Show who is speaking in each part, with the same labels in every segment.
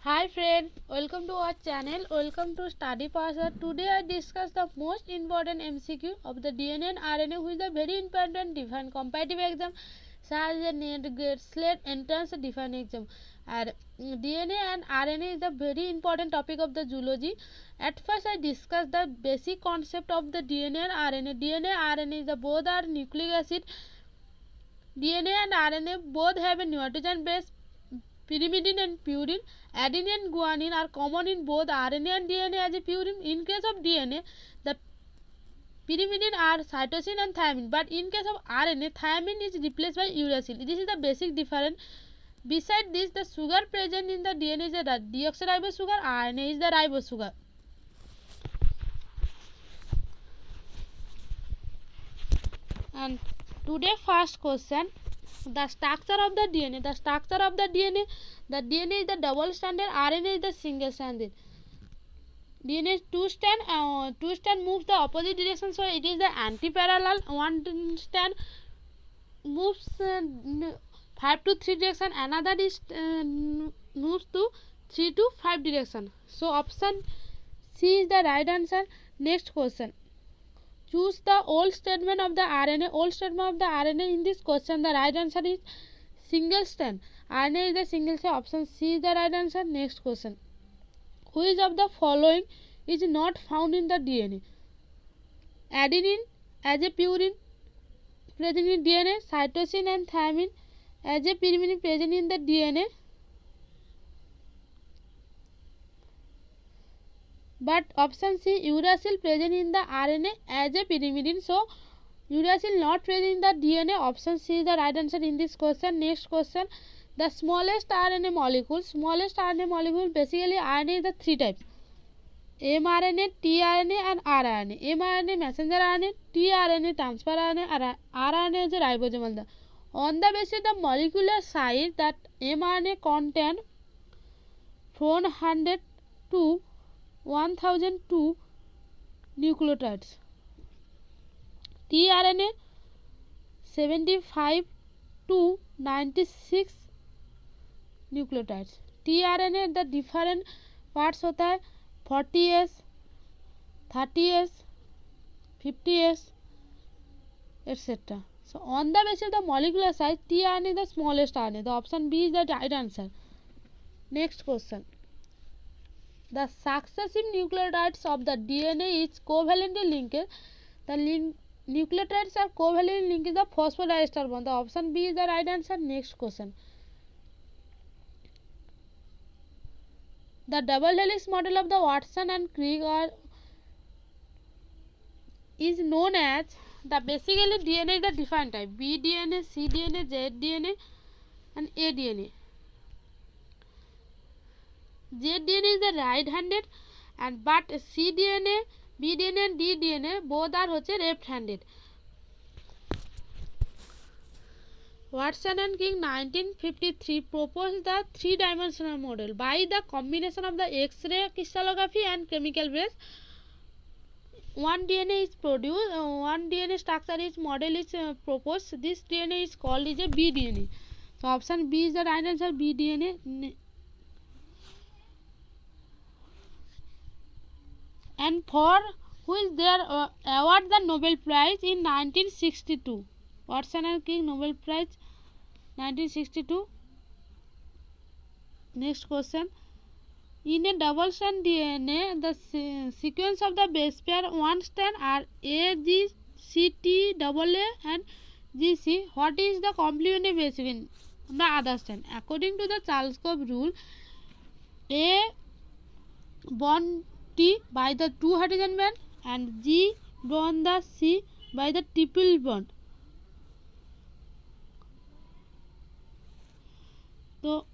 Speaker 1: Hi friend, welcome to our channel. Welcome to Study Parser. Today I discuss the most important MCQ of the DNA and RNA, which is a very important different competitive exam such as NET, GATE, SLAT, entrance different exam. And DNA and RNA is a very important topic of the zoology. At first I discuss the basic concept of the DNA and RNA. DNA and RNA is both are nucleic acid. DNA and RNA both have a nitrogen base, pyrimidine and purine. Adenine and guanine are common in both RNA and DNA as a purine. In case of DNA, the pyrimidine are cytosine and thymine, but in case of RNA, thymine is replaced by uracil. This is the basic difference. Beside this, the sugar present in the DNA is a deoxyribose sugar, RNA is the ribose sugar. And today first question, the structure of the DNA. The structure of the DNA is the double stranded, RNA is the single stranded. DNA is two strand moves the opposite direction, so it is the anti-parallel. One strand moves 5 to 3 direction, another is moves to 3 to 5 direction. So option C is the right answer. Next question, choose the old statement of the RNA. Old statement of the RNA in this question, the right answer is single strand. RNA is the single strand. Option C is the right answer. Next question, which of the following is not found in the DNA? Adenine as a purine present in DNA, cytosine and thymine as a pyrimidine present in the DNA, but option C, uracil present in the RNA as a pyrimidine. So uracil not present in the DNA. Option C is the right answer in this question. Next question, the smallest RNA molecule. Smallest RNA molecule, basically RNA is the three types: mRNA, tRNA and rRNA. mRNA messenger RNA, tRNA transfer RNA, rRNA is a ribosomal. On the basis of the molecular size, that mRNA contain 400 to 1002 nucleotides, tRNA 75 to 96 nucleotides. tRNA the different parts होता है 40S, 30S, 50S, etc. So on the basis of the molecular size, tRNA is the smallest RNA. The option B is the right answer. Next question, the successive nucleotides of the DNA is covalently linked. The nucleotides are covalently linked in the phosphodiester bond. The option B is the right answer. Next question, the double helix model of the Watson and Crick is known as the basically DNA is the different type: bDNA, cDNA, zDNA and aDNA. zDNA is the right-handed, and but cDNA, bDNA and dDNA both are left-handed. Watson and Crick 1953 proposed the three-dimensional model by the combination of the X-ray crystallography and chemical base. One DNA is produced, one DNA structure is model is proposed. This DNA is called is a bDNA. So option B is the right answer, bDNA. And for which they are award the Nobel Prize in 1962. Watson and Crick Nobel Prize 1962. Next question, in a double strand DNA, the sequence of the base pair one strand are A, G, C, T, AA and GC. What is the complementary base in the other strand? According to the Charles-Cove rule, A bond T by the two hydrogen band and G bond the C by the triple bond. So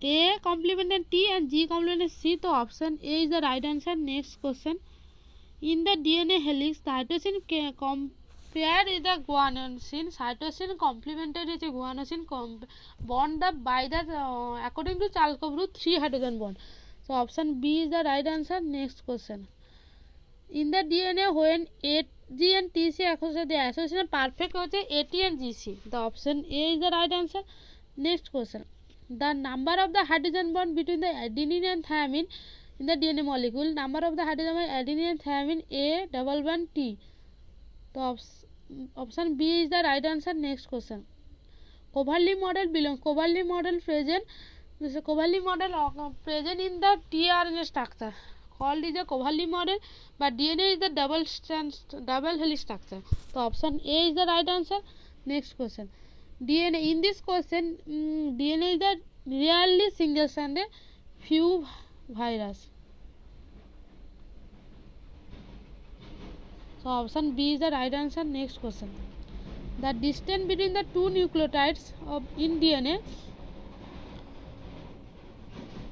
Speaker 1: A complemented T and G complemented C. So option A is the right answer. Next question, in the DNA helix, cytosine compared with the guanosine. Cytosine complemented with the guanosine bond up by the according to Charles-Cove rule 3 hydrogen bond. So option B is the right answer. Next question, in the DNA when AG and TC associate, the association perfect होते AT and GC. The option A is the right answer. Next question, the number of the hydrogen bond between the adenine and thymine in the DNA molecule, number of the hydrogen bond adenine and thymine A double bond T. So option B is the right answer. Next question. Coverley model belongs. Coverley model present. This is Coverley model present in the tRNA structure. Called is a Coverley model, but DNA is the double helix structure. So option A is the right answer. Next question. DNA in this question, DNA is the rarely single-stranded few virus. So option B is the right answer. Next question. The distance between the two nucleotides in DNA,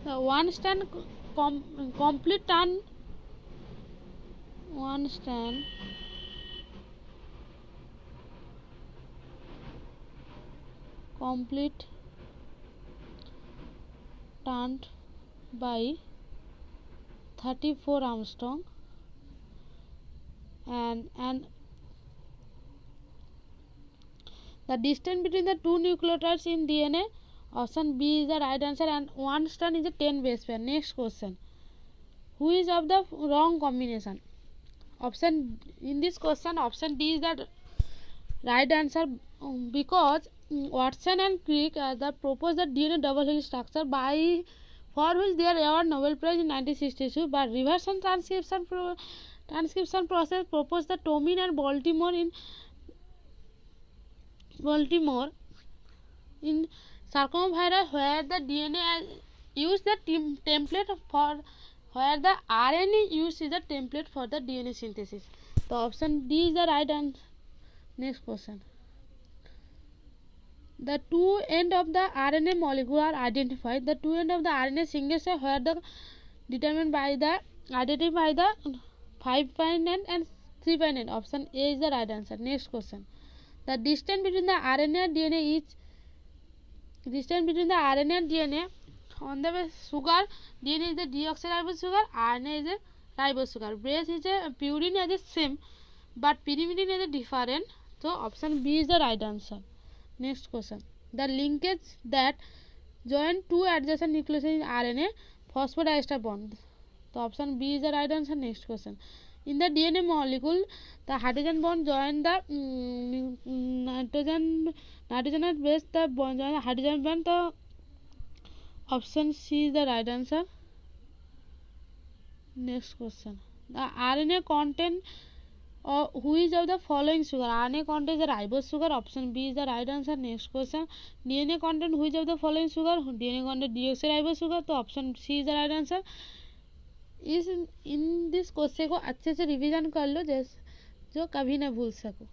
Speaker 1: one strand complete turn, one strand complete turned by 34 Armstrong, and the distance between the two nucleotides in DNA, option B is the right answer, and one strand is a 10 base pair. Next question. Who is of the wrong combination? Option in this question, option D is the right answer, because Watson and Crick proposed the DNA double helix structure by for which they are awarded Nobel Prize in 1962, but reverse transcription process proposed the Tomin and Baltimore in sarcovirus, where the DNA used the template for where the RNA used is the template for the DNA synthesis. So option D is the right answer. Next question. The two ends of the RNA molecule are identified. The two ends of the RNA single strand where the determined by the identify the 5' end and 3' end. Option A is the right answer. Next question. The distance between the RNA and DNA is distance between the RNA and DNA on the sugar. DNA is the deoxyribose sugar, RNA is a ribose sugar. Base is a purine as the same, but pyrimidine is a different. So option B is the right answer. Next question. The linkage that join two adjacent nucleotides in RNA phosphodiester bond. So option B is the right answer. Next question. In the DNA molecule, the hydrogen bond join the nitrogen base. The bond join the hydrogen bond. The option C is the right answer. Next question. The RNA content who is of the following sugar? RNA contains the ribose sugar. Option B is the right answer. Next question. DNA content who is of the following sugar? DNA content deoxyribose sugar. तो option C is the right answer. इस in this question को अच्छे से revision कर लो, जैसे जो कभी ना भूल सको.